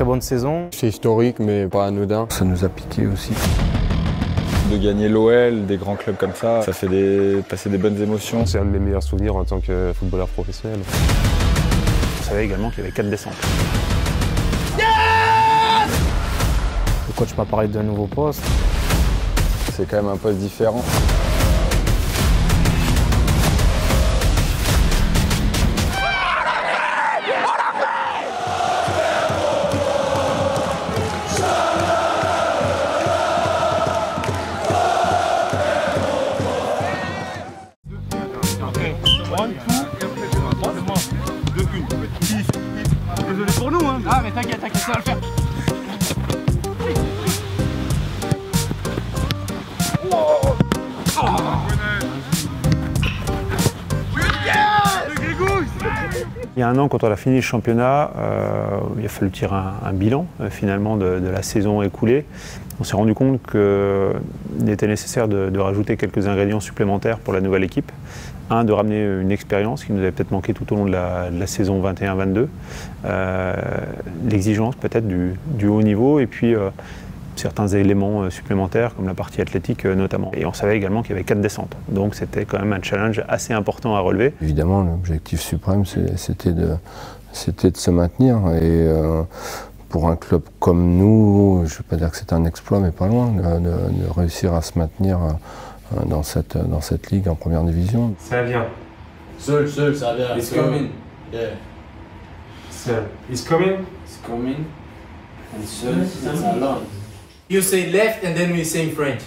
bonne saison. C'est historique mais pas anodin. Ça nous a piqué aussi. De gagner l'OL, des grands clubs comme ça fait passer des bonnes émotions. C'est un de mes meilleurs souvenirs en tant que footballeur professionnel. On savait également qu'il y avait 4 descentes. Le coach m'a parlé d'un nouveau poste. C'est quand même un poste différent. Désolé pour nous, hein. Ah mais t'inquiète, ça va le faire. Il y a un an, quand on a fini le championnat, il a fallu tirer un bilan finalement de la saison écoulée. On s'est rendu compte qu'il était nécessaire de rajouter quelques ingrédients supplémentaires pour la nouvelle équipe. Un, de ramener une expérience qui nous avait peut-être manqué tout au long de la saison 21-22. L'exigence peut-être du haut niveau et puis certains éléments supplémentaires comme la partie athlétique notamment. Et on savait également qu'il y avait 4 descentes. Donc c'était quand même un challenge assez important à relever. Évidemment, l'objectif suprême, c'était de se maintenir. Et pour un club comme nous, je ne vais pas dire que c'est un exploit, mais pas loin, de réussir à se maintenir dans cette ligue en première division. Ça vient. Seul, ça vient. It's coming. Yeah. Seul. It's coming. It's coming. And seul, it's alone. You say left and then we say in French.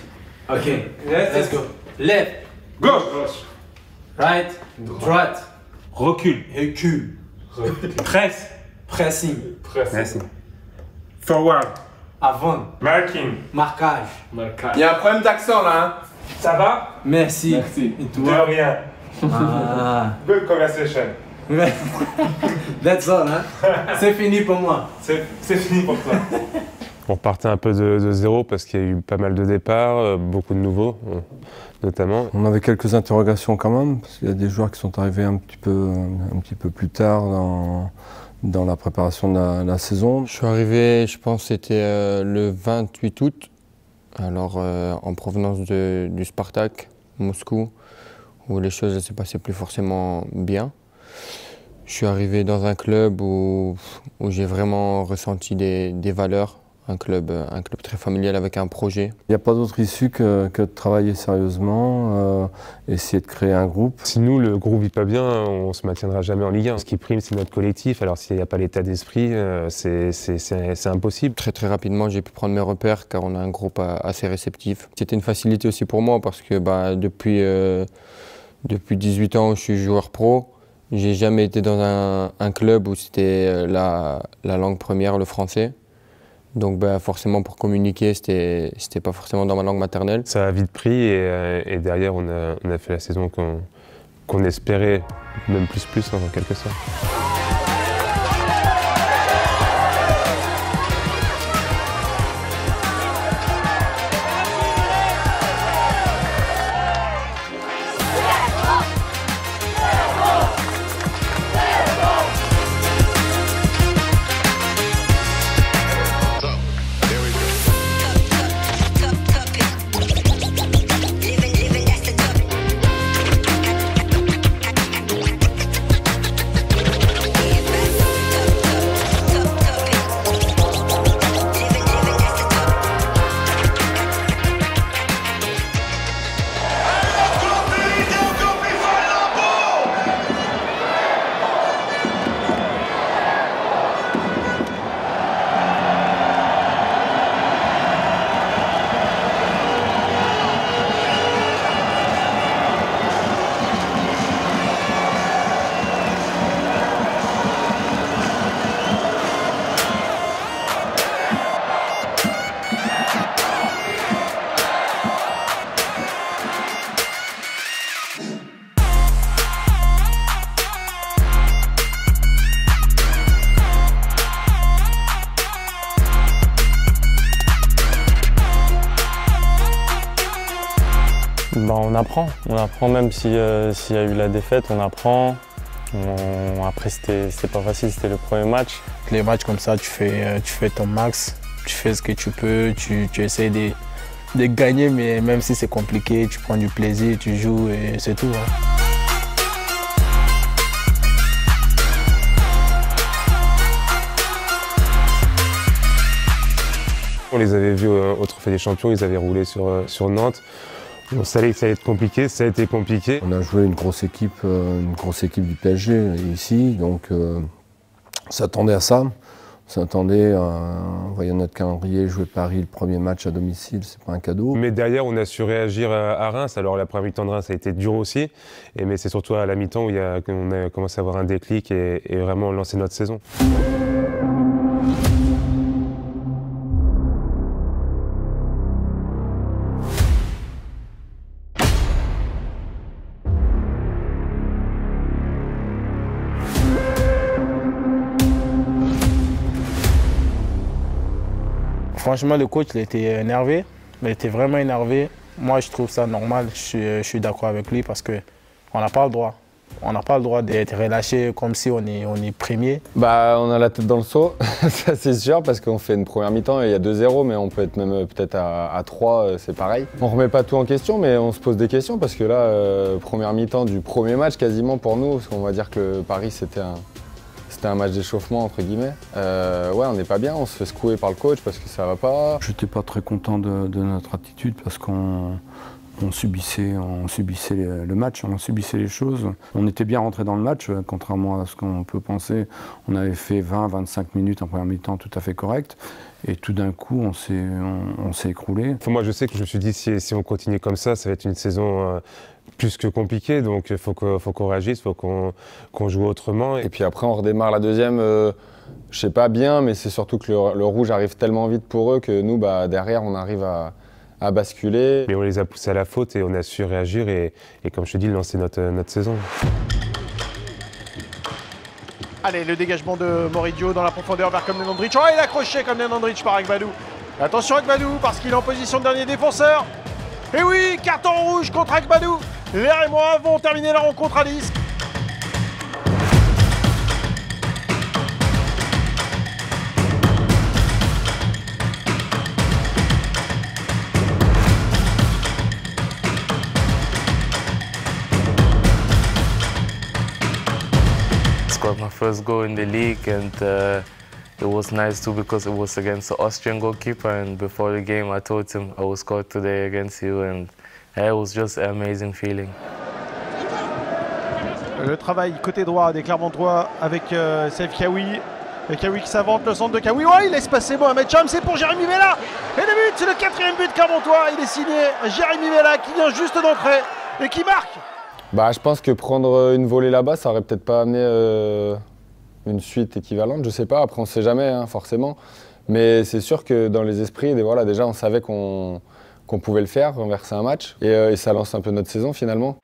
Okay. Let's go. Left. Gauche. Right. Droite. Recul. Recul. Presse. Pressing. Merci. Forward. Avant. Marking. Marquage. Il y a un problème d'accent là, hein. Ça va? Merci. Merci. Et De toi? rien. Ah. Good conversation. That's all, hein. C'est fini pour moi. C'est fini pour toi. On repartait un peu de zéro parce qu'il y a eu pas mal de départs, beaucoup de nouveaux notamment. On avait quelques interrogations quand même, parce qu'il y a des joueurs qui sont arrivés un petit peu plus tard dans la préparation de la saison. Je suis arrivé, je pense c'était le 28 août, alors en provenance du Spartak, Moscou, où les choses ne se passaient plus forcément bien. Je suis arrivé dans un club où j'ai vraiment ressenti des valeurs. Un club très familial avec un projet. Il n'y a pas d'autre issue que de travailler sérieusement, essayer de créer un groupe. Si nous, le groupe ne vit pas bien, on ne se maintiendra jamais en Ligue 1. Ce qui prime, c'est notre collectif. Alors s'il n'y a pas l'état d'esprit, c'est impossible. Très rapidement, j'ai pu prendre mes repères car on a un groupe assez réceptif. C'était une facilité aussi pour moi parce que depuis 18 ans, je suis joueur pro. J'ai jamais été dans un club où c'était la langue première, le français. Donc forcément pour communiquer, c'était pas forcément dans ma langue maternelle. Ça a vite pris et derrière on a fait la saison qu'on espérait, même plus en quelque sorte. On apprend même s'il y a eu la défaite, on apprend. Après, c'était pas facile, c'était le premier match. Les matchs comme ça, tu fais ton max, tu fais ce que tu peux, tu essaies de gagner, mais même si c'est compliqué, tu prends du plaisir, tu joues et c'est tout. Hein. On les avait vus au Trophée des Champions, ils avaient roulé sur Nantes. On savait que ça allait être compliqué, ça a été compliqué. On a joué une grosse équipe du PSG ici, donc on s'attendait à ça. On s'attendait, en voyant notre calendrier, jouer Paris le premier match à domicile, c'est pas un cadeau. Mais derrière, on a su réagir à Reims. Alors la première mi-temps de Reims a été dure aussi, mais c'est surtout à la mi-temps où on a commencé à avoir un déclic et vraiment lancer notre saison. Franchement, le coach il était énervé, il était vraiment énervé. Moi, je trouve ça normal, je suis d'accord avec lui parce qu'on n'a pas le droit. On n'a pas le droit d'être relâché comme si on est premier. Bah, on a la tête dans le seau, ça c'est sûr, parce qu'on fait une première mi-temps et il y a 2-0, mais on peut être même peut-être à 3, c'est pareil. On remet pas tout en question, mais on se pose des questions parce que là, première mi-temps du premier match quasiment pour nous, parce qu'on va dire que Paris c'était un match d'échauffement entre guillemets. Ouais, on n'est pas bien, on se fait secouer par le coach parce que ça va pas. Je n'étais pas très content de notre attitude parce qu'on subissait le match, on subissait les choses. On était bien rentré dans le match, contrairement à ce qu'on peut penser. On avait fait 20-25 minutes en première mi-temps tout à fait correct. Et tout d'un coup, on s'est écroulé. Enfin, moi, je sais que je me suis dit, si on continue comme ça va être une saison plus que compliquée. Donc, il faut qu'on réagisse, il faut qu'on joue autrement. Et puis après, on redémarre la deuxième, je sais pas bien, mais c'est surtout que le rouge arrive tellement vite pour eux que nous, bah, derrière, on arrive à basculer. Mais on les a poussés à la faute et on a su réagir et comme je te dis, lancer notre saison. Allez, le dégagement de Moridio dans la profondeur vers Komnen Ondrić. Oh, il a accroché Komnen Ondrić par Agbadou. Attention Agbadou, parce qu'il est en position de dernier défenseur. Et oui, carton rouge contre Agbadou. Les Rémois vont terminer la rencontre à 10. Scored my first goal in the league, and it was nice too because it was against the Austrian goalkeeper. And before the game, I told him I will score today against you, and it was just an amazing feeling. Le travail côté droit des Clermontois avec Saif Kaoui. Kaoui qui s'avance, le centre de Kaoui. Oh, il laisse passer Mohamed Cham, c'est pour Jérémy Vela. Et le but, c'est le 4e but Clermontois. Il est signé Jérémy Vela qui vient juste d'entrer et qui marque. Bah, je pense que prendre une volée là-bas, ça aurait peut-être pas amené une suite équivalente, je sais pas, après on sait jamais hein, forcément. Mais c'est sûr que dans les esprits, voilà, déjà on savait qu'on pouvait le faire, renverser un match, et ça lance un peu notre saison finalement.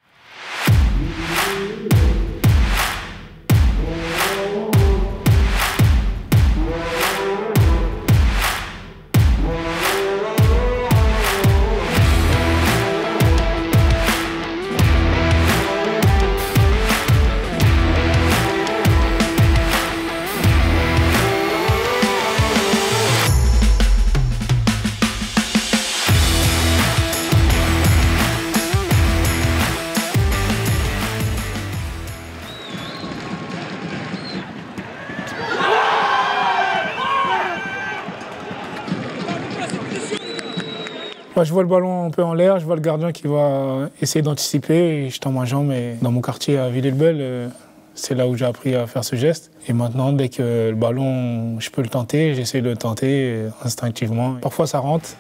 Je vois le ballon un peu en l'air, je vois le gardien qui va essayer d'anticiper et je tends ma jambe. Et dans mon quartier à Villers-le-Bel, c'est là où j'ai appris à faire ce geste. Et maintenant, dès que le ballon, je peux le tenter, j'essaie de le tenter instinctivement. Parfois ça rentre,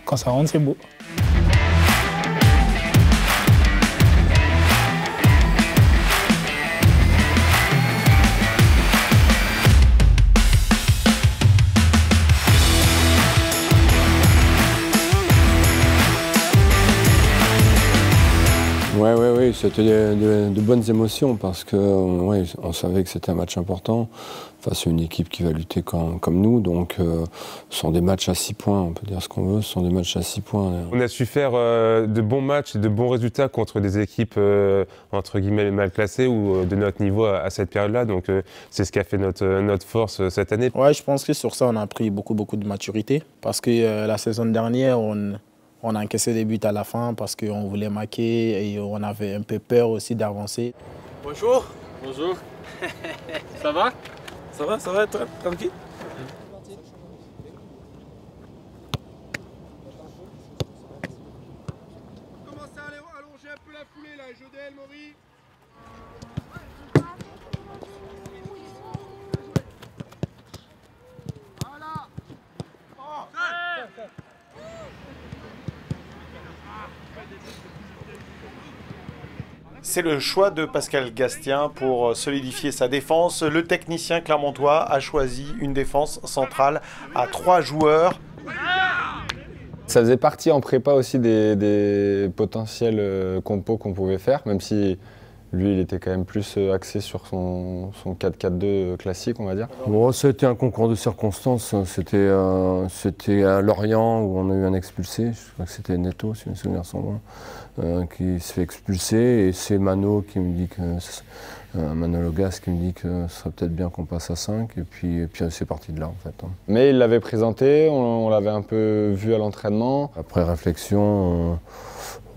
quand ça rentre c'est beau. Oui, c'était de bonnes émotions parce que ouais, on savait que c'était un match important face à une équipe qui va lutter comme nous. Donc ce sont des matchs à 6 points, on peut dire ce qu'on veut, ce sont des matchs à 6 points. On a su faire de bons matchs et de bons résultats contre des équipes entre guillemets mal classées ou de notre niveau à cette période-là. Donc c'est ce qui a fait notre force cette année. Ouais, je pense que sur ça, on a pris beaucoup de maturité parce que la saison dernière, on a encaissé des buts à la fin parce qu'on voulait marquer et on avait un peu peur aussi d'avancer. Bonjour. Bonjour. Ça va? Ça va, tranquille. Commencez à allonger un peu la foulée là, Jodel, Maury. Voilà. C'est le choix de Pascal Gastien pour solidifier sa défense. Le technicien clermontois a choisi une défense centrale à 3 joueurs. Ça faisait partie en prépa aussi des potentiels compos qu'on pouvait faire, même si lui il était quand même plus axé sur son 4-4-2 classique, on va dire. Bon, c'était un concours de circonstances, c'était à Lorient où on a eu un expulsé, je crois que c'était Neto si mes souvenirs sont bons, qui se fait expulser et c'est Mano qui me dit que, Mano Logas qui me dit que ce serait peut-être bien qu'on passe à 5 et puis c'est parti de là en fait. Mais il l'avait présenté, on l'avait un peu vu à l'entraînement. Après réflexion,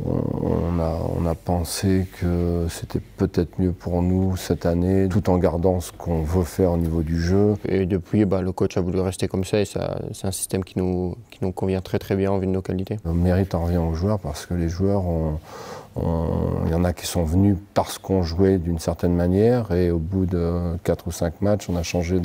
on a pensé que c'était peut-être mieux pour nous cette année, tout en gardant ce qu'on veut faire au niveau du jeu. Et depuis, le coach a voulu rester comme ça et c'est un système qui nous convient très bien en vue de nos qualités. Le mérite en revient aux joueurs parce que les joueurs, il y en a qui sont venus parce qu'on jouait d'une certaine manière et au bout de 4 ou 5 matchs, on a changé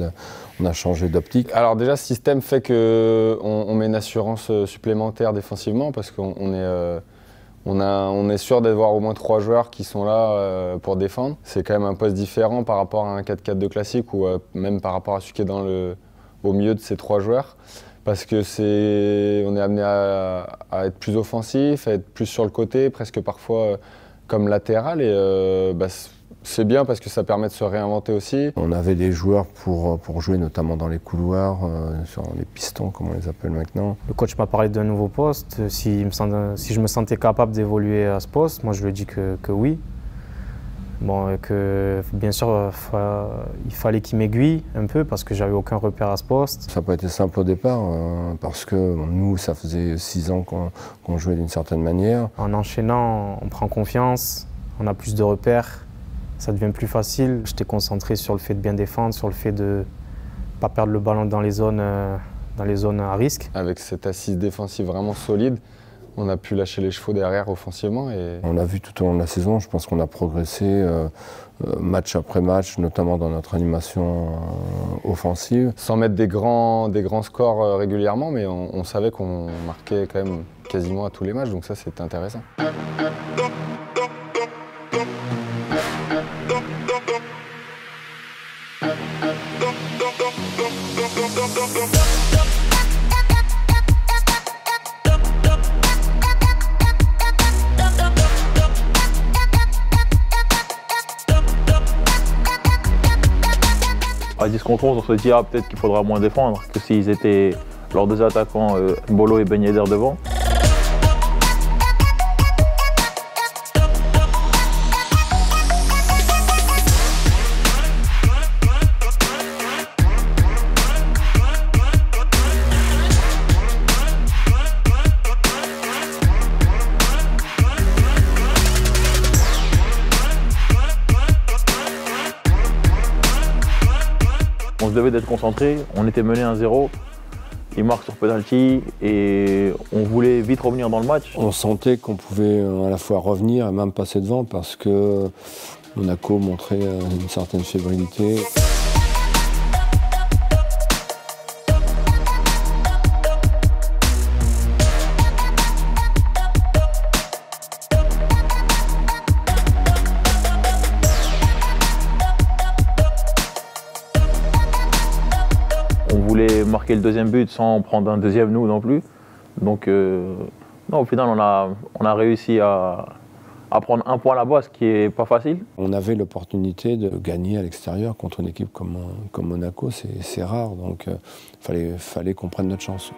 d'optique. Alors déjà, ce système fait qu'on met une assurance supplémentaire défensivement parce qu'on est sûr d'avoir au moins 3 joueurs qui sont là pour défendre. C'est quand même un poste différent par rapport à un 4-4-2 classique ou même par rapport à celui qui est au milieu de ces 3 joueurs. Parce que on est amené à être plus offensif, à être plus sur le côté, presque parfois comme latéral. Et c'est bien parce que ça permet de se réinventer aussi. On avait des joueurs pour jouer notamment dans les couloirs, sur les pistons comme on les appelle maintenant. Le coach m'a parlé d'un nouveau poste. Si je me sentais capable d'évoluer à ce poste, moi je lui ai dit que oui. Bon, que bien sûr il fallait qu'il m'aiguille un peu parce que j'avais aucun repère à ce poste. Ça n'a pas été simple au départ parce que nous ça faisait 6 ans qu'on jouait d'une certaine manière. En enchaînant, on prend confiance, on a plus de repères. Ça devient plus facile. J'étais concentré sur le fait de bien défendre, sur le fait de ne pas perdre le ballon dans les zones à risque. Avec cette assise défensive vraiment solide, on a pu lâcher les chevaux derrière offensivement. On l'a vu tout au long de la saison, je pense qu'on a progressé match après match, notamment dans notre animation offensive. Sans mettre des grands scores régulièrement, mais on savait qu'on marquait quand même quasiment à tous les matchs, donc ça c'était intéressant. À 10 contre 11, on se dit peut-être qu'il faudra moins défendre que s'ils étaient leurs 2 attaquants, Bolo et Ben Yedder devant. On se devait d'être concentré, on était mené 1-0, il marque sur penalty et on voulait vite revenir dans le match. On sentait qu'on pouvait à la fois revenir et même passer devant parce que Monaco montrait une certaine fébrilité. On voulait marquer le 2e but sans prendre un 2e nous non plus. Donc non, au final on a réussi à à prendre un point là-bas, ce qui n'est pas facile. On avait l'opportunité de gagner à l'extérieur contre une équipe comme Monaco, c'est rare, donc fallait qu'on prenne notre chance.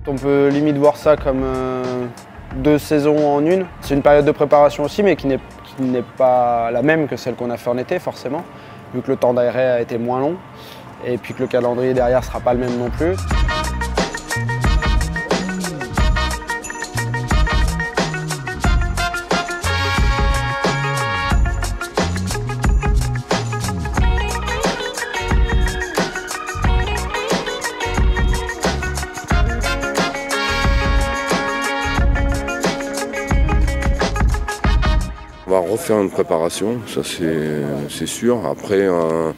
On peut limite voir ça comme 2 saisons en une. C'est une période de préparation aussi, mais qui n'est pas la même que celle qu'on a fait en été, forcément, vu que le temps d'arrêt a été moins long, et puis que le calendrier derrière ne sera pas le même non plus. On va refaire une préparation, ça c'est sûr. Après, on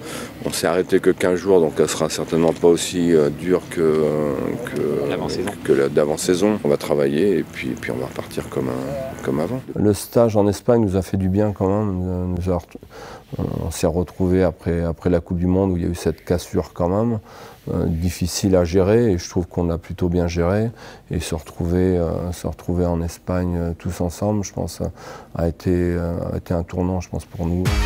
s'est arrêté que 15 jours, donc elle sera certainement pas aussi dure que d'avant-saison. On va travailler et puis on va repartir comme avant. Le stage en Espagne nous a fait du bien quand même. On s'est retrouvés après la Coupe du Monde où il y a eu cette cassure quand même. Difficile à gérer et je trouve qu'on a plutôt bien géré et se retrouver en Espagne tous ensemble, je pense, a été un tournant, je pense, pour nous. Je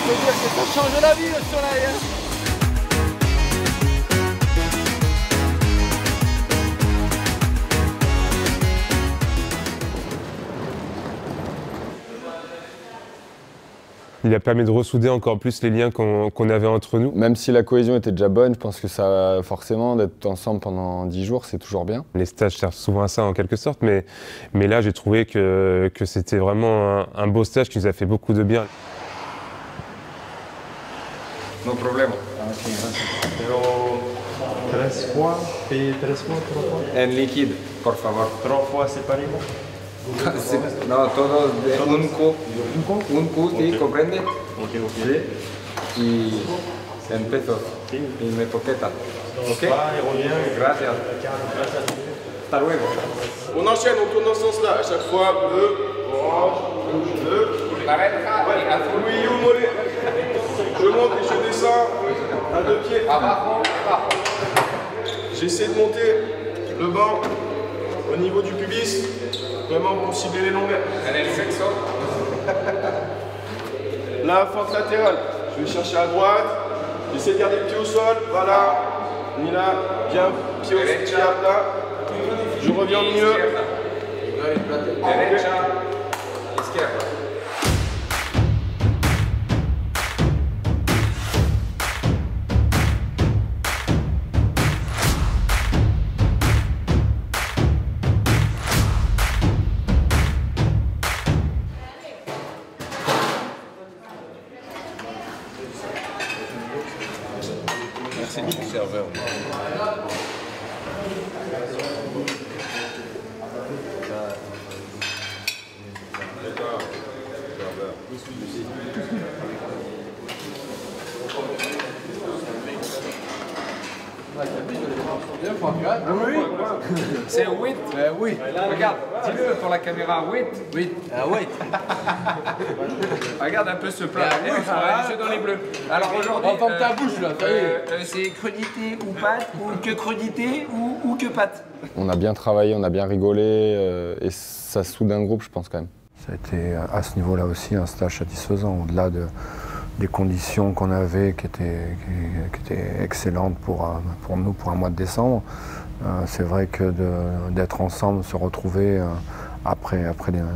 peux dire que ça change la vie le soleil, hein. Il a permis de ressouder encore plus les liens qu'on avait entre nous. Même si la cohésion était déjà bonne, je pense que ça, forcément, d'être ensemble pendant 10 jours, c'est toujours bien. Les stages servent souvent à ça en quelque sorte, mais là j'ai trouvé que c'était vraiment un beau stage qui nous a fait beaucoup de bien. No problema. Pero 3 fois, payer 3 fois, 3 fois. En liquide, por favor. 3 fois séparément. No, todos de un cu, ¿sí? ¿Comprende? Ok. ¿Sí? Y en pesos. Y me poqueta. Ok? Gracias. Hasta luego. On enchaîne, on tourne dans ce sens-là. À chaque fois, bleu, orange, rouge, bleu. Oui, au mollet. Je monte et je descends à 2 pieds. J'essaie de monter le banc au niveau du pubis, vraiment pour cibler les longueurs. La fente latérale, je vais chercher à droite, j'essaie de garder le pied au sol, voilà. Nina, bien, pied à plat. Je reviens au milieu. Merci du serveur. C'est 8. Oui. Regarde, dis-le pour la caméra, 8. 8. Ah, 8. Regarde un peu ce plat. Les yeux dans les bleus. Alors aujourd'hui, on entend ta bouche là, c'est crudité ou pâte, ou que crudité ou que pâte. On a bien travaillé, on a bien rigolé et ça soude un groupe, je pense quand même. Ça a été à ce niveau-là aussi un stage satisfaisant, au-delà des conditions qu'on avait qui étaient excellentes pour nous pour un mois de décembre. C'est vrai que d'être ensemble, se retrouver après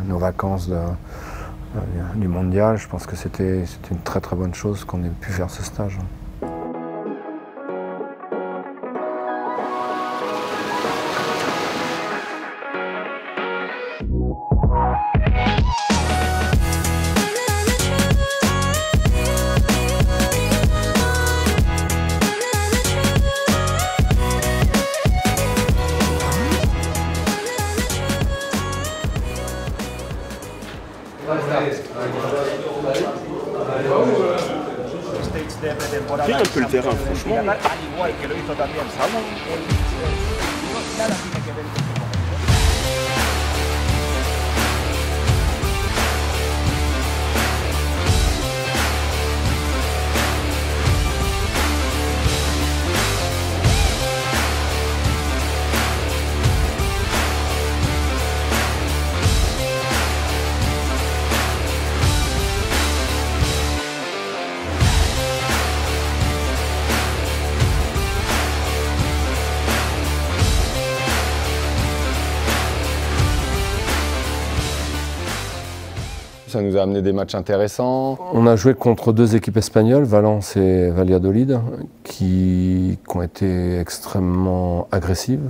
nos vacances du mondial, je pense que c'était une très très bonne chose qu'on ait pu faire ce stage. Regarde un peu le terrain, franchement. Ça nous a amené des matchs intéressants. On a joué contre 2 équipes espagnoles, Valence et Valladolid, qui ont été extrêmement agressives,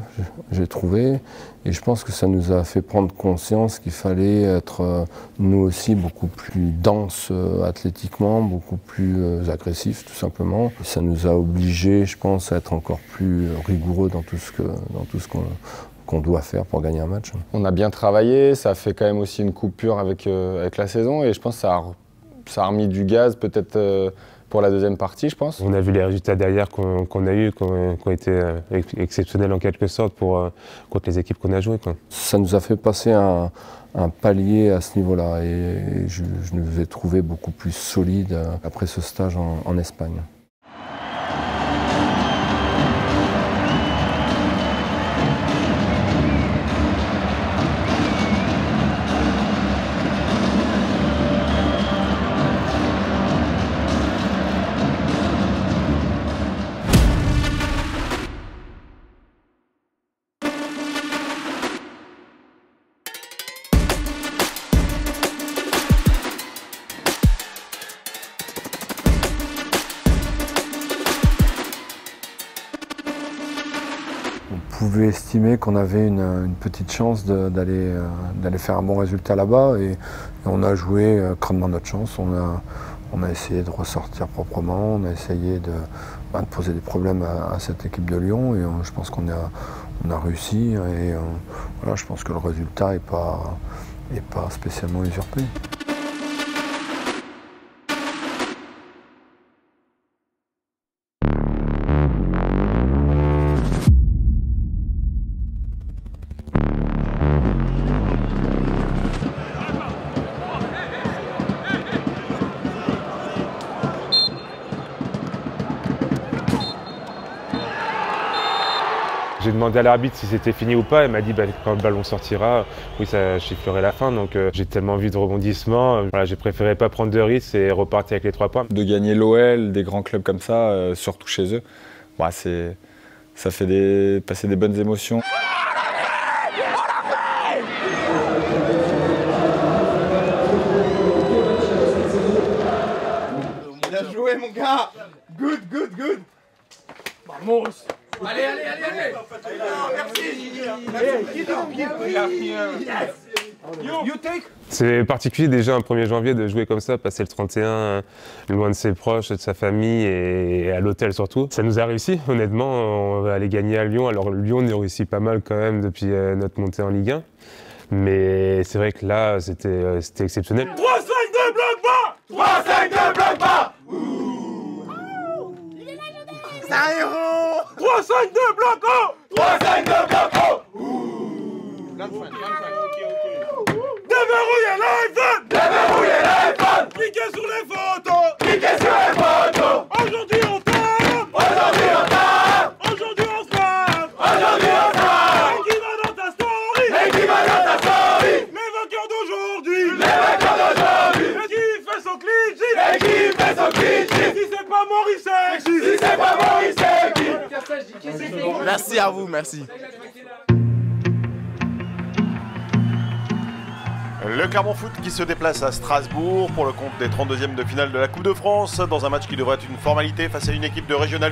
j'ai trouvé. Et je pense que ça nous a fait prendre conscience qu'il fallait être, nous aussi, beaucoup plus dense athlétiquement, beaucoup plus agressif, tout simplement. Ça nous a obligés, je pense, à être encore plus rigoureux dans tout ce qu'on doit faire pour gagner un match. On a bien travaillé, ça a fait quand même aussi une coupure avec la saison et je pense que ça a remis du gaz peut-être pour la deuxième partie, je pense. On a vu les résultats derrière qu'on a eus, qui ont été exceptionnels en quelque sorte contre les équipes qu'on a jouées. Ça nous a fait passer un palier à ce niveau-là et je nous ai trouvé beaucoup plus solide après ce stage en Espagne. On pouvait estimer qu'on avait une petite chance d'aller faire un bon résultat là-bas et on a joué crânement notre chance. On a essayé de ressortir proprement, on a essayé de poser des problèmes à cette équipe de Lyon et je pense qu'on a réussi et voilà, je pense que le résultat n'est pas spécialement usurpé. J'ai demandé à l'arbitre si c'était fini ou pas, elle m'a dit quand le ballon sortira, oui ça chiffrerait la fin, donc j'ai tellement vu de rebondissements, voilà, j'ai préféré pas prendre de risques et repartir avec les 3 points. De gagner l'OL, des grands clubs comme ça, surtout chez eux, bah, ça fait passer des bonnes émotions. Bien joué mon gars. Good. Vamos. Allez. Merci. C'est particulier déjà un 1er janvier de jouer comme ça, passer le 31 loin de ses proches, de sa famille et à l'hôtel surtout. Ça nous a réussi, honnêtement, on va aller gagner à Lyon. Alors Lyon on y réussit pas mal quand même depuis notre montée en Ligue 1. Mais c'est vrai que là c'était exceptionnel. 3-5-2 bloc bas. 3-5-2 bloc bas. C'est un héros. 3-5-2 bloc haut. 3-5-2 bloc haut. Déverrouillez l'iPhone. Déverrouillez l'iPhone. Cliquez sur les photos. Cliquez sur les photos. Aujourd'hui on tape. Aujourd'hui on tape. Aujourd'hui on frappe. Aujourd'hui on frappe. Et qui va dans ta story. Et qui va dans ta story. Les vainqueurs d'aujourd'hui. Les vainqueurs d'aujourd'hui. Et qui fait son clean sheet. Et qui fait son clean sheet. Si c'est pas Maurice, c'est qui. Si c'est pas Maurice, c'est qui. Merci à vous, merci. Le Clermont Foot qui se déplace à Strasbourg pour le compte des 32e de finale de la Coupe de France dans un match qui devrait être une formalité face à une équipe de Régional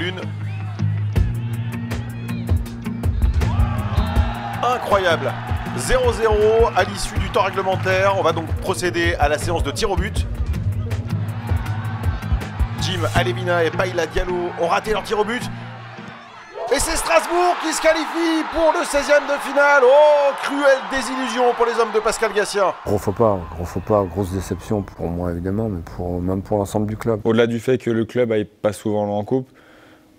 1. Incroyable. 0-0 à l'issue du temps réglementaire. On va donc procéder à la séance de tir au but. Jim Alevina et Païla Diallo ont raté leur tir au but. Et c'est Strasbourg qui se qualifie pour le 16e de finale. Oh, cruelle désillusion pour les hommes de Pascal Gassien. Gros faux pas, grosse déception pour moi évidemment, mais même pour l'ensemble du club. Au-delà du fait que le club aille pas souvent en coupe,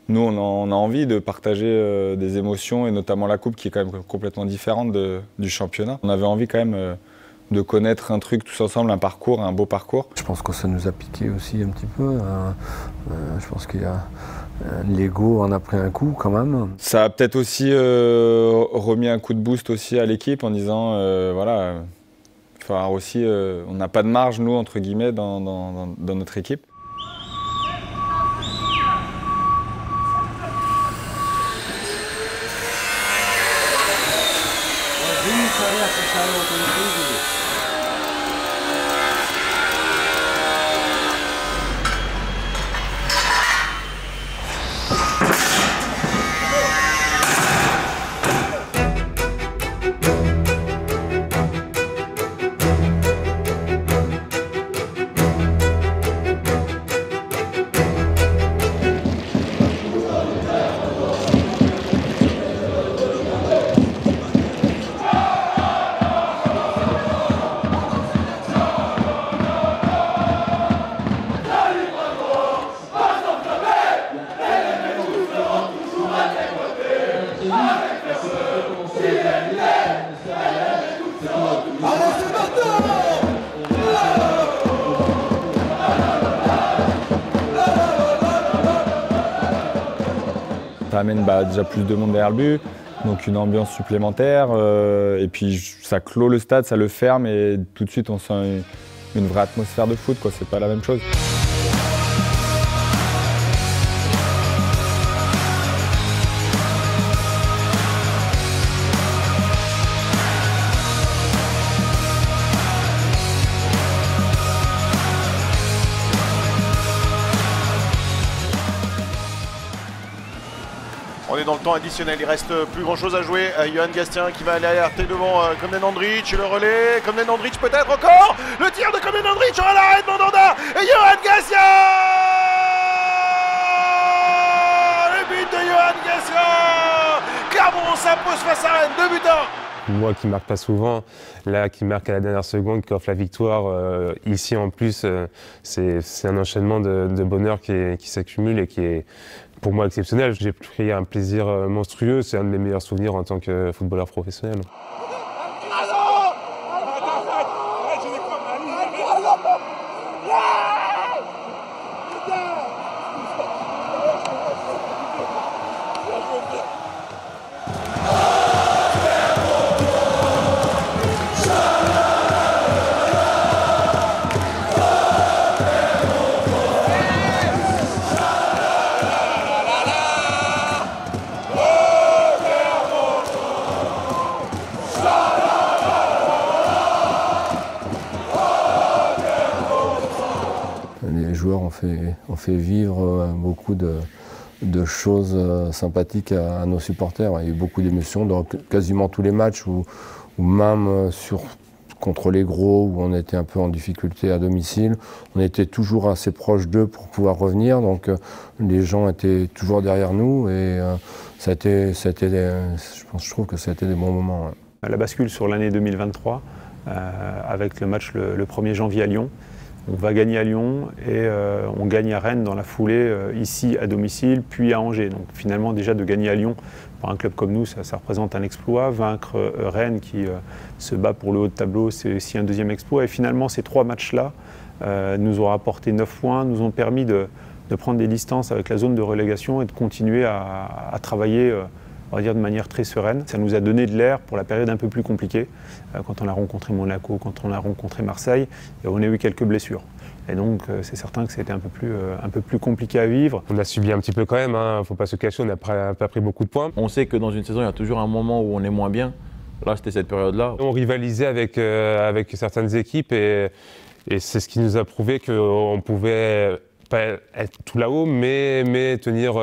nous on a envie de partager des émotions et notamment la coupe qui est quand même complètement différente du championnat. On avait envie quand même de connaître un truc tous ensemble, un parcours, un beau parcours. Je pense que ça nous a piqué aussi un petit peu. Je pense qu'il y a l'ego en a pris un coup quand même. Ça a peut-être aussi remis un coup de boost aussi à l'équipe en disant voilà, il faut avoir aussi, on n'a pas de marge nous entre guillemets dans notre équipe. Ça amène déjà plus de monde derrière le but, donc une ambiance supplémentaire, et puis ça clôt le stade, ça le ferme et tout de suite on sent une vraie atmosphère de foot, quoi. C'est pas la même chose. On est dans le temps additionnel, il reste plus grand chose à jouer. Johan Gastien qui va aller alerter devant Komnen Andrich, le relais, Komnen Andrich peut-être encore. Le tir de Komnen Andrich, on l'arrêt de Mandanda et Johan Gastien. Le but de Johan Gastien. Clermont s'impose face à Rennes, 2-1. Moi qui marque pas souvent, là qui marque à la dernière seconde, qui offre la victoire, ici en plus, c'est un enchaînement de bonheur qui s'accumule et qui est pour moi exceptionnel. J'ai pris un plaisir monstrueux, c'est un de mes meilleurs souvenirs en tant que footballeur professionnel. Les joueurs ont fait vivre beaucoup de choses sympathiques à nos supporters. Il y a eu beaucoup d'émotions dans quasiment tous les matchs, ou même contre les gros, où on était un peu en difficulté à domicile. On était toujours assez proche d'eux pour pouvoir revenir, donc les gens étaient toujours derrière nous et je trouve que ça a été des bons moments. Ouais. La bascule sur l'année 2023, avec le match le 1er janvier à Lyon. On va gagner à Lyon et on gagne à Rennes dans la foulée, ici à domicile, puis à Angers. Donc finalement déjà de gagner à Lyon, pour un club comme nous, ça représente un exploit. Vaincre Rennes qui se bat pour le haut de tableau, c'est aussi un deuxième exploit. Et finalement ces 3 matchs-là nous ont rapporté 9 points, nous ont permis de prendre des distances avec la zone de relégation et de continuer à travailler on va dire de manière très sereine. Ça nous a donné de l'air pour la période un peu plus compliquée, quand on a rencontré Monaco, quand on a rencontré Marseille, et on a eu quelques blessures. Et donc c'est certain que c'était un peu plus compliqué à vivre. On a subi un petit peu quand même, hein, faut pas se cacher, on n'a pas pris beaucoup de points. On sait que dans une saison, il y a toujours un moment où on est moins bien. Là, c'était cette période-là. On rivalisait avec certaines équipes et c'est ce qui nous a prouvé qu'on pouvait pas être tout là-haut, mais tenir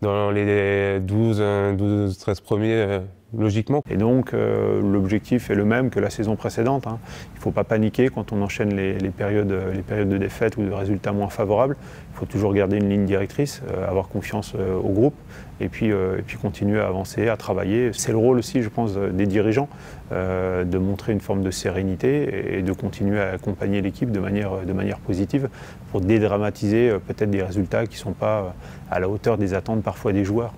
dans les 12-13 premiers logiquement. Et donc l'objectif est le même que la saison précédente. Hein. Il ne faut pas paniquer quand on enchaîne les périodes de défaite ou de résultats moins favorables. Il faut toujours garder une ligne directrice, avoir confiance au groupe et puis continuer à avancer, à travailler. C'est le rôle aussi, je pense, des dirigeants de montrer une forme de sérénité et de continuer à accompagner l'équipe de manière positive pour dédramatiser peut-être des résultats qui ne sont pas à la hauteur des attentes parfois des joueurs.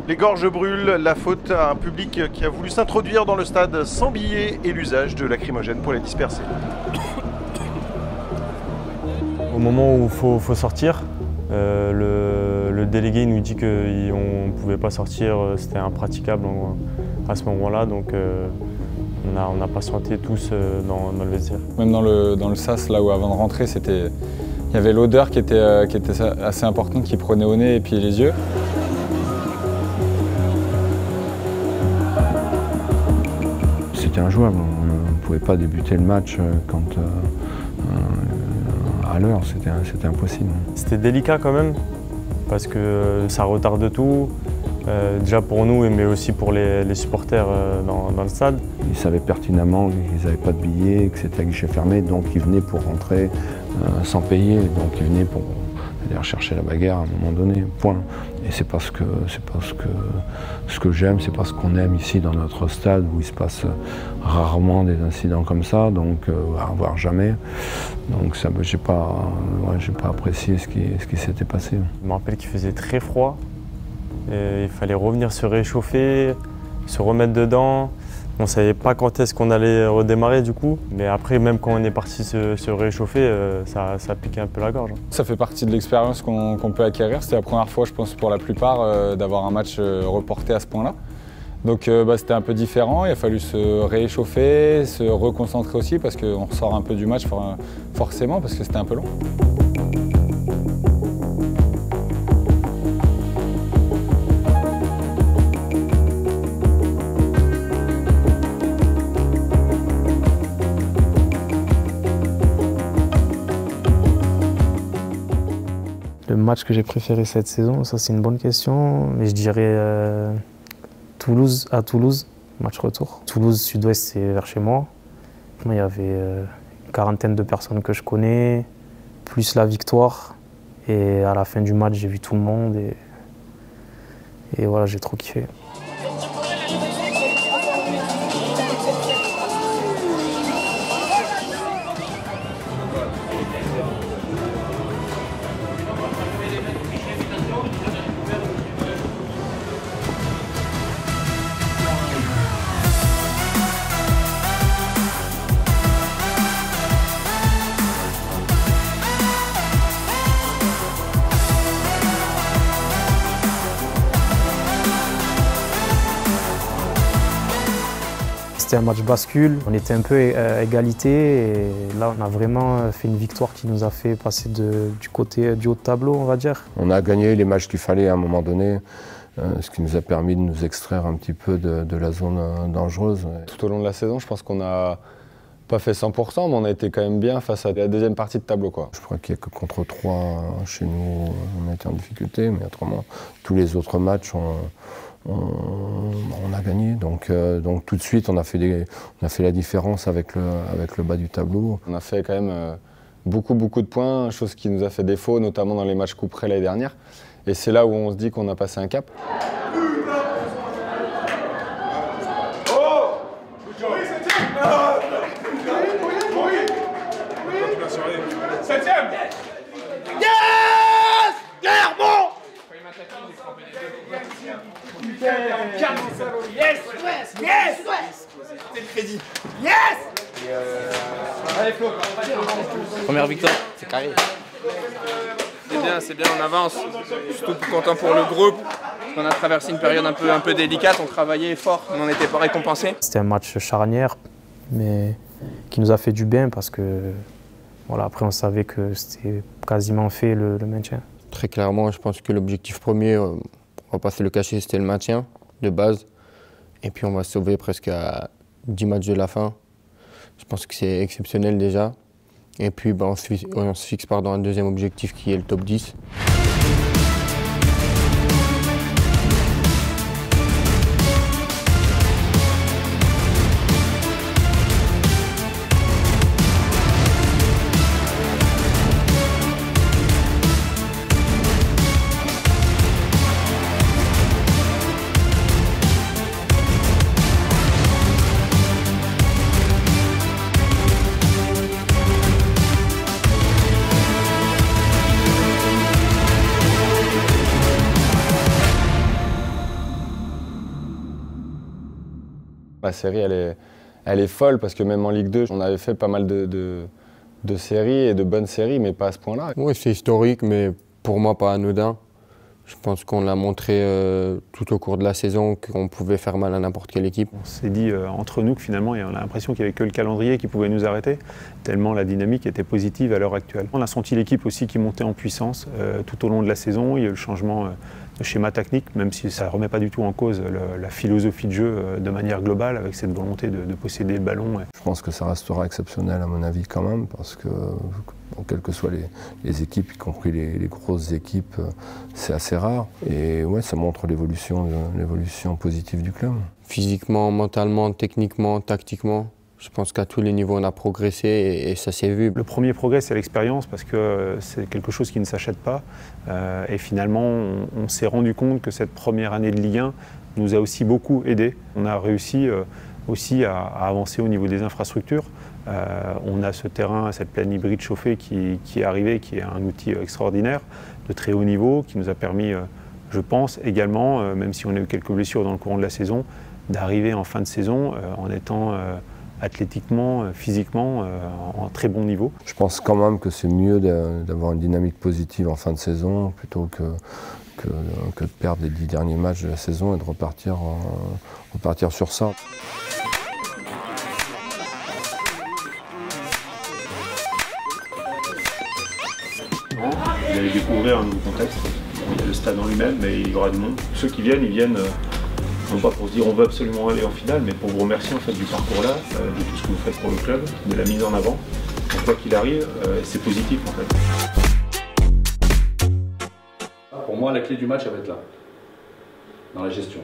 Les gorges brûlent, la faute à un public qui a voulu s'introduire dans le stade sans billets et l'usage de lacrymogènes pour les disperser. Au moment où il faut sortir, le délégué nous dit qu'on ne pouvait pas sortir, c'était impraticable à ce moment-là, donc on a patienté tous dans le vestiaire. Même dans le sas, là où avant de rentrer, il y avait l'odeur qui était assez importante, qui prenait au nez et puis les yeux. C'était injouable, on ne pouvait pas débuter le match à l'heure, c'était impossible. C'était délicat quand même, parce que ça retarde tout, déjà pour nous, mais aussi pour les supporters dans le stade. Ils savaient pertinemment qu'ils n'avaient pas de billets, que c'était à guichet fermé, donc ils venaient pour rentrer sans payer, donc ils venaient pour aller rechercher la bagarre à un moment donné, point. Et c'est pas ce que j'aime, c'est pas ce qu'on aime ici dans notre stade où il se passe rarement des incidents comme ça, donc voire jamais. Donc ça, j'ai pas apprécié ce qui s'était passé. Je me rappelle qu'il faisait très froid, et il fallait revenir se réchauffer, se remettre dedans. On ne savait pas quand est-ce qu'on allait redémarrer du coup, mais après même quand on est parti se réchauffer, ça piquait un peu la gorge. Ça fait partie de l'expérience qu'on peut acquérir. C'était la première fois, je pense, pour la plupart, d'avoir un match reporté à ce point-là. Donc c'était un peu différent, il a fallu se réchauffer, se reconcentrer aussi parce qu'on ressort un peu du match forcément parce que c'était un peu long. Le match que j'ai préféré cette saison, ça c'est une bonne question, mais je dirais Toulouse, match retour. Toulouse, Sud-Ouest, c'est vers chez moi. Il y avait une quarantaine de personnes que je connais, plus la victoire. Et à la fin du match, j'ai vu tout le monde et voilà, j'ai trop kiffé. C'était un match bascule, on était un peu à égalité et là on a vraiment fait une victoire qui nous a fait passer du côté du haut de tableau, on va dire. On a gagné les matchs qu'il fallait à un moment donné, ce qui nous a permis de nous extraire un petit peu de la zone dangereuse. Tout au long de la saison, je pense qu'on n'a pas fait 100%, mais on a été quand même bien face à la deuxième partie de tableau, quoi. Je crois qu'il n'y a que contre 3 chez nous, on a été en difficulté, mais autrement, tous les autres matchs, on a gagné, donc tout de suite on a fait la différence avec le bas du tableau. On a fait quand même beaucoup de points, chose qui nous a fait défaut, notamment dans les matchs couperets l'année dernière. Et c'est là où on se dit qu'on a passé un cap. Yes! Yes! C'est le crédit. Yes! Allez Flo. Première victoire, c'est carré. C'est bien, on avance. Je suis tout content pour le groupe. On a traversé une période un peu délicate, on travaillait fort, on n'en était pas récompensé. C'était un match charnière, mais qui nous a fait du bien parce que voilà, après on savait que c'était quasiment fait le maintien. Très clairement, je pense que l'objectif premier, on va pas se le cacher, c'était le maintien de base. Et puis on va se sauver presque à 10 matchs de la fin. Je pense que c'est exceptionnel déjà. Et puis on se fixe un deuxième objectif qui est le top 10. La série, elle est folle parce que même en Ligue 2, on avait fait pas mal de séries et de bonnes séries, mais pas à ce point-là. Oui, c'est historique, mais pour moi, pas anodin. Je pense qu'on l'a montré tout au cours de la saison qu'on pouvait faire mal à n'importe quelle équipe. On s'est dit entre nous que finalement, on a l'impression qu'il n'y avait que le calendrier qui pouvait nous arrêter, tellement la dynamique était positive à l'heure actuelle. On a senti l'équipe aussi qui montait en puissance tout au long de la saison. Il y a eu le changement de schéma technique, même si ça ne remet pas du tout en cause la philosophie de jeu de manière globale, avec cette volonté de posséder le ballon. Je pense que ça restera exceptionnel à mon avis quand même, parce que quelles que soient les équipes, y compris les grosses équipes, c'est assez rare. Et ouais, ça montre l'évolution positive du club. Physiquement, mentalement, techniquement, tactiquement, je pense qu'à tous les niveaux on a progressé et ça s'est vu. Le premier progrès, c'est l'expérience, parce que c'est quelque chose qui ne s'achète pas. Et finalement, on s'est rendu compte que cette première année de Ligue 1 nous a aussi beaucoup aidé. On a réussi aussi à avancer au niveau des infrastructures. On a ce terrain, cette plaine hybride chauffée qui est arrivé, qui est un outil extraordinaire, de très haut niveau, qui nous a permis, je pense, également, même si on a eu quelques blessures dans le courant de la saison, d'arriver en fin de saison en étant athlétiquement, physiquement, en très bon niveau. Je pense quand même que c'est mieux d'avoir une dynamique positive en fin de saison plutôt que de perdre les 10 derniers matchs de la saison et de repartir sur ça. Vous allez découvrir un nouveau contexte. Il y a le stade en lui-même, mais il y aura du monde. Ceux qui viennent, ils viennent non pas pour se dire on veut absolument aller en finale, mais pour vous remercier en fait du parcours là, de tout ce que vous faites pour le club, de la mise en avant. Donc, quoi qu'il arrive, c'est positif en fait. Pour moi, la clé du match, elle va être là, dans la gestion.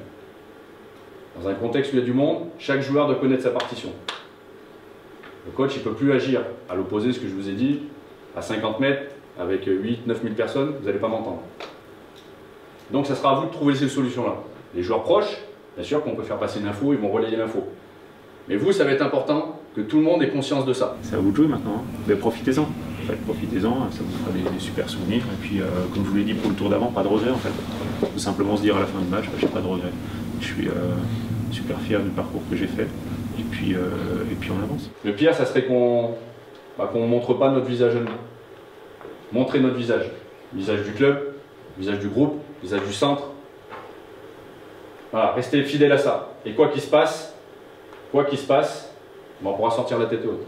Dans un contexte où il y a du monde, chaque joueur doit connaître sa partition. Le coach, il ne peut plus agir. À l'opposé de ce que je vous ai dit, à 50 mètres, avec 8-9 000 personnes, vous n'allez pas m'entendre. Donc ça sera à vous de trouver ces solutions-là. Les joueurs proches, bien sûr qu'on peut faire passer une info, ils vont relayer l'info. Mais vous, ça va être important que tout le monde ait conscience de ça. C'est à vous de jouer maintenant, mais profitez-en. En fait, profitez-en, ça vous fera des super souvenirs. Et puis, comme je vous l'ai dit pour le tour d'avant, pas de regret en fait. Tout simplement se dire à la fin du match, j'ai pas de regret. Je suis super fier du parcours que j'ai fait. Et puis on avance. Le pire, ça serait qu'on ne montre pas notre visage à nous. Montrer notre visage. Le visage du club, le visage du groupe, le visage du centre. Voilà, restez fidèles à ça. Et quoi qu'il se passe, on pourra sortir la tête haute.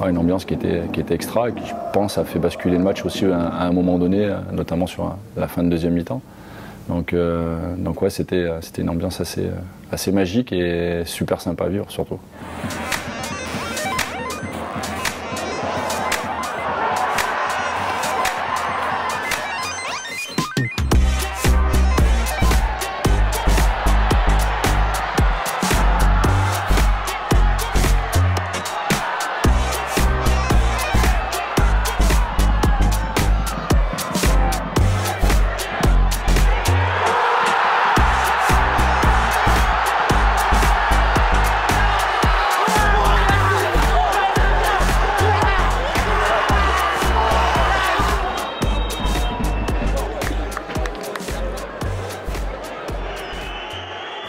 Une ambiance qui était extra et qui, je pense, a fait basculer le match aussi à un moment donné, notamment sur la fin de deuxième mi-temps. Donc ouais, c'était une ambiance assez magique et super sympa à vivre surtout.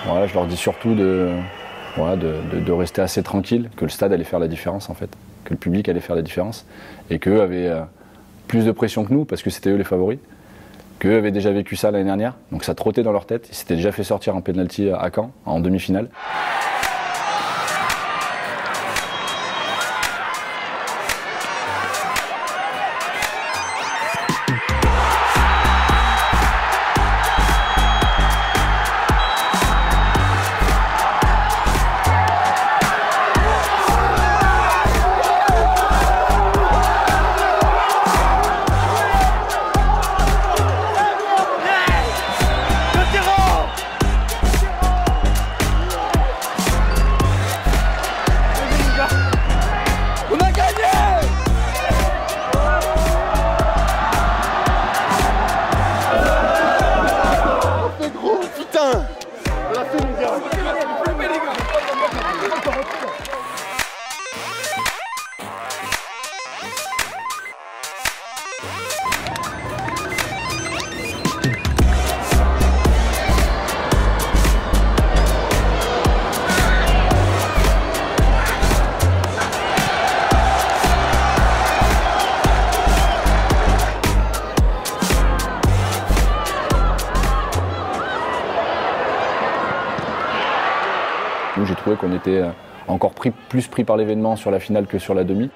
Voilà, je leur dis surtout de rester assez tranquille, que le stade allait faire la différence en fait, que le public allait faire la différence et qu'eux avaient plus de pression que nous parce que c'était eux les favoris, qu'eux avaient déjà vécu ça l'année dernière, donc ça trottait dans leur tête, ils s'étaient déjà fait sortir en pénalty à Caen en demi-finale. trouvais qu'on était encore plus pris par l'événement sur la finale que sur la demi.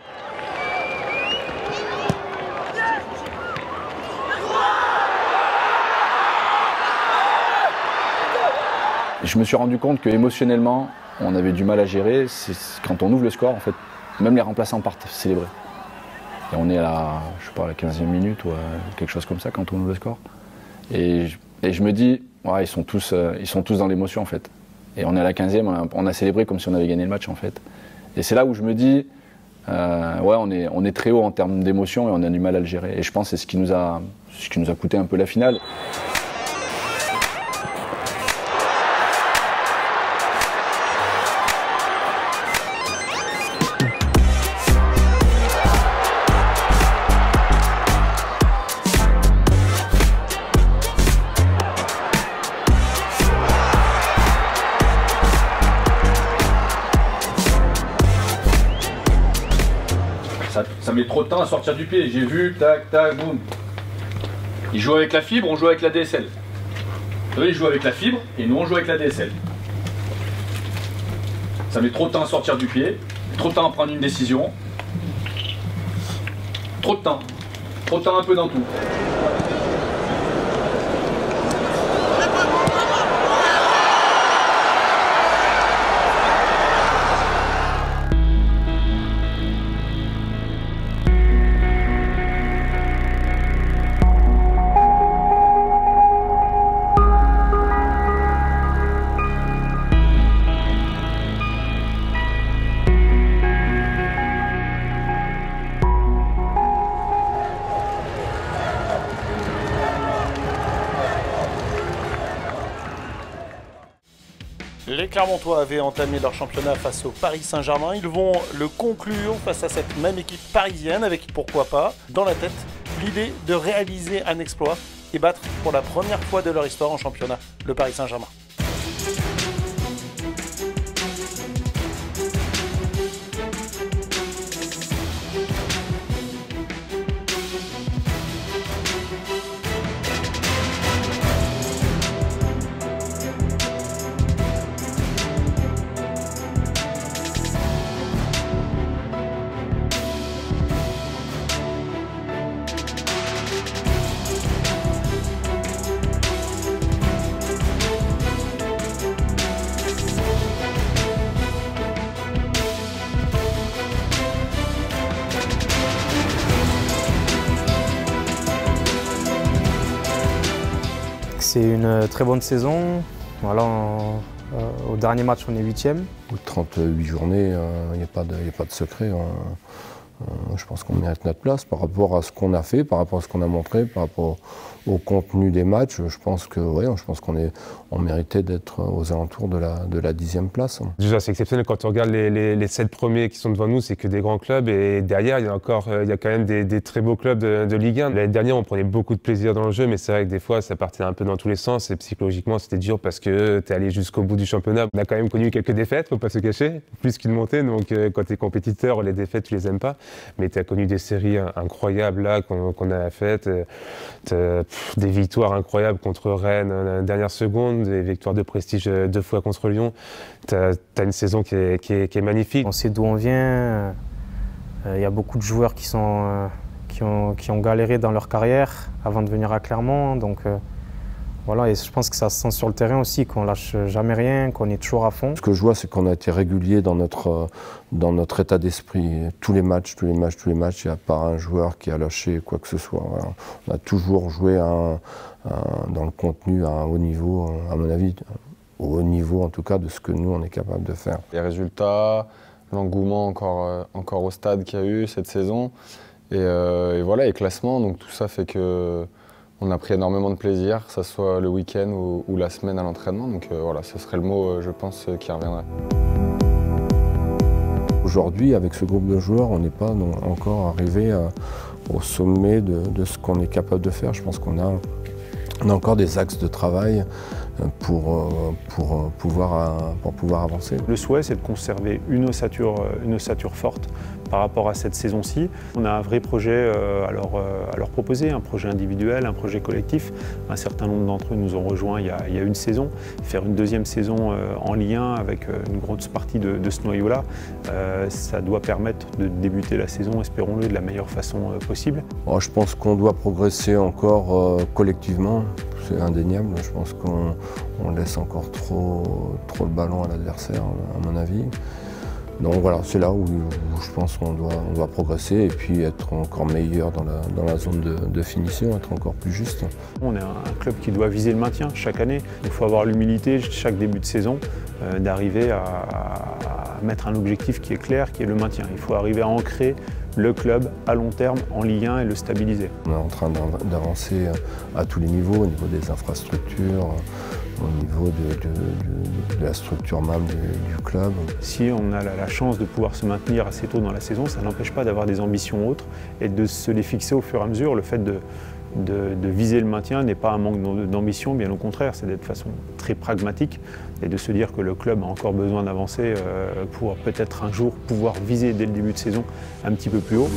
Je me suis rendu compte qu'émotionnellement, on avait du mal à gérer. Quand on ouvre le score, en fait, même les remplaçants partent célébrer. Et on est à je sais pas, la 15e minute ou quelque chose comme ça quand on ouvre le score. Et je me dis, ouais, ils sont tous dans l'émotion en fait. Et on est à la 15e, on a célébré comme si on avait gagné le match en fait. Et c'est là où je me dis, ouais, on est très haut en termes d'émotion et on a du mal à le gérer. Et je pense que c'est ce qui nous a coûté un peu la finale. Ça met trop de temps à sortir du pied. J'ai vu, tac, tac, boum. Ils jouent avec la fibre, on joue avec la DSL. Eux, ils jouent avec la fibre et nous, on joue avec la DSL. Ça met trop de temps à sortir du pied, trop de temps à prendre une décision. Trop de temps. Trop de temps un peu dans tout. Les Clermontois avaient entamé leur championnat face au Paris Saint-Germain. Ils vont le conclure face à cette même équipe parisienne avec, pourquoi pas, dans la tête, l'idée de réaliser un exploit et battre pour la première fois de leur histoire en championnat le Paris Saint-Germain. C'est une très bonne saison. Voilà, au dernier match, on est 8e. Au bout de 38 journées, il n'y a pas de secret. Je pense qu'on mérite notre place par rapport à ce qu'on a fait, par rapport à ce qu'on a montré, par rapport au contenu des matchs. Je pense qu'on méritait d'être aux alentours de la 10e place. Déjà, c'est exceptionnel quand on regarde les 7 premiers qui sont devant nous, c'est que des grands clubs. Et derrière, il y a quand même des très beaux clubs de Ligue 1. L'année dernière, on prenait beaucoup de plaisir dans le jeu, mais c'est vrai que des fois, ça partait un peu dans tous les sens. Et psychologiquement, c'était dur parce que tu es allé jusqu'au bout du championnat. On a quand même connu quelques défaites, faut pas se cacher, plus qu'une montée. Donc, quand tu es compétiteur, les défaites, tu les aimes pas. Mais tu as connu des séries incroyables là qu'on a faites, des victoires incroyables contre Rennes en la dernière seconde, des victoires de prestige 2 fois contre Lyon. Tu as une saison qui est magnifique. On sait d'où on vient. Il y a beaucoup de joueurs qui ont galéré dans leur carrière avant de venir à Clermont. Donc, voilà, et je pense que ça se sent sur le terrain aussi, qu'on lâche jamais rien, qu'on est toujours à fond. Ce que je vois, c'est qu'on a été régulier dans notre état d'esprit. Tous les matchs, il n'y a pas un joueur qui a lâché quoi que ce soit. Voilà. On a toujours joué dans le contenu à un haut niveau, à mon avis, au haut niveau en tout cas de ce que nous on est capable de faire. Les résultats, l'engouement encore au stade qu'il y a eu cette saison, et voilà, les classements, donc tout ça fait que on a pris énormément de plaisir, que ce soit le week-end ou la semaine à l'entraînement. Donc voilà, ce serait le mot, je pense, qui reviendrait. Aujourd'hui, avec ce groupe de joueurs, on n'est pas encore arrivé au sommet de ce qu'on est capable de faire. Je pense qu'on a encore des axes de travail pour pouvoir avancer. Le souhait, c'est de conserver une ossature forte par rapport à cette saison-ci. On a un vrai projet à leur proposer, un projet individuel, un projet collectif. Un certain nombre d'entre eux nous ont rejoints il y a une saison. Faire une deuxième saison en lien avec une grosse partie de ce noyau-là, ça doit permettre de débuter la saison, espérons-le, de la meilleure façon possible. Je pense qu'on doit progresser encore collectivement, c'est indéniable. Je pense qu'on laisse encore trop le ballon à l'adversaire, à mon avis. Donc voilà, c'est là où je pense qu'on doit progresser et puis être encore meilleur dans la zone de finition, être encore plus juste. On est un club qui doit viser le maintien chaque année. Il faut avoir l'humilité, chaque début de saison, d'arriver à mettre un objectif qui est clair, qui est le maintien. Il faut arriver à ancrer le club à long terme en Ligue 1 et le stabiliser. On est en train d'avancer à tous les niveaux, au niveau des infrastructures, au niveau de la structure même du club. Si on a la chance de pouvoir se maintenir assez tôt dans la saison, ça n'empêche pas d'avoir des ambitions autres et de se les fixer au fur et à mesure. Le fait de viser le maintien n'est pas un manque d'ambition, bien au contraire, c'est d'être de façon très pragmatique et de se dire que le club a encore besoin d'avancer pour peut-être un jour pouvoir viser dès le début de saison un petit peu plus haut.